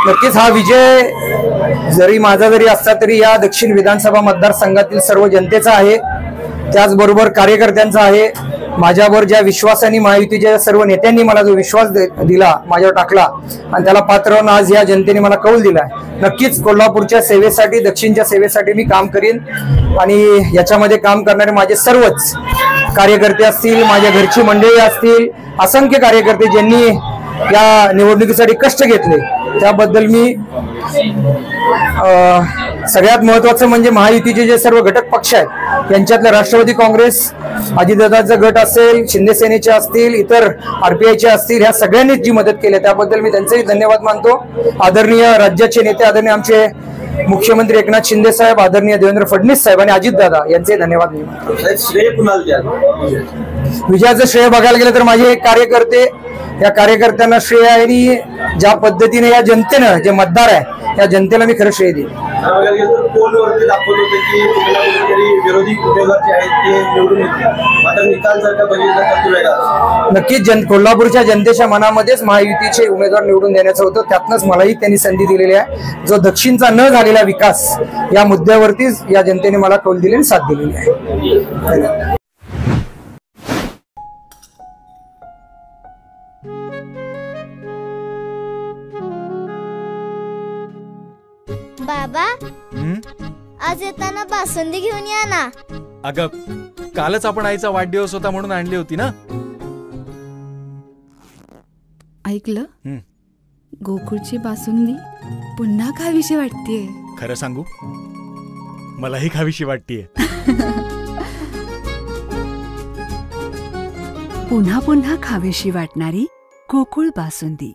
नक्कीच हा विजय जरी माझा जरी असला तरी या दक्षिण विधानसभा मतदारसंघातील सर्व जनतेचा आहे, त्याचबरोबर कार्यकर्त्यांचा आहे। माझ्यावर ज्या विश्वासाने महायुतीच्या सर्व नेत्यांनी मला जो विश्वास दिला, माझ्यावर टाकला आणि त्याला पात्र होऊन आज या जनतेने मला कौल दिलाय। नक्कीच कोल्हापूरच्या सेवेसाठी, दक्षिणच्या सेवेसाठी मी काम करीन आणि याच्यामध्ये काम करणारे माझे सर्वच कार्यकर्ते असतील, माझ्या घरची मंडळी असतील, असंख्य कार्यकर्ते ज्यांनी या निवडणुकीसाठी कष्ट घेतले त्याबद्दल मी सगळ्यात महत्त्वाचं म्हणजे महायुतीचे जे सर्व घटक पक्ष आहेत यांच्यातले राष्ट्रवादी काँग्रेस, अजितदादांचा गट असेल, शिंदे सेनेचे असतील, इतर आरपीआयचे असतील, ह्या सगळ्यांनीच जी मदत केली त्याबद्दल मी त्यांचेही धन्यवाद मानतो। आदरणीय राज्याचे नेते, आदरणीय आमचे मुख्यमंत्री एकनाथ शिंदे साहेब, आदरणीय देवेंद्र फडणवीस साहेब आणि अजितदादा यांचे धन्यवाद मी मानतो। श्रेय कुणाला द्याल? विजयाचं श्रेय बघायला गेलं तर माझे कार्यकर्ते, या कार्यकर्त्यांना श्रेय आहे आणि ज्या पद्धतीने या जनतेनं, जे मतदार आहे या जनतेला मी खरं श्रेय देईन। पोलवरती दाखवत होते की विरोधी उमेदवार जे आहेत ते निवडून येतील, मात्र निकाल जर का बघितला तर तो वेगळा। नक्कीच कोल्हापूरच्या जनतेच्या मनामध्येच महायुतीचे उमेदवार निवडून देण्याचं होतं, त्यातनंच मलाही त्यांनी संधी दिलेली आहे। जो दक्षिणचा न झालेला विकास या मुद्द्यावरतीच या जनतेने मला कौल दिली आणि साथ दिलेली आहे। बाबा, आज येताना बासुंदी घेऊन या ना। अगं, कालच आपण आईचा वाढदिवस होता म्हणून आणली होती ना। ऐकलं, गोकुळची बासुंदी पुन्हा खावीशी वाटतेय। खरं सांगू, मलाही खावीशी वाटतेय। पुन्हा पुन्हा खावीशी वाटणारी गोकुळ बासुंदी।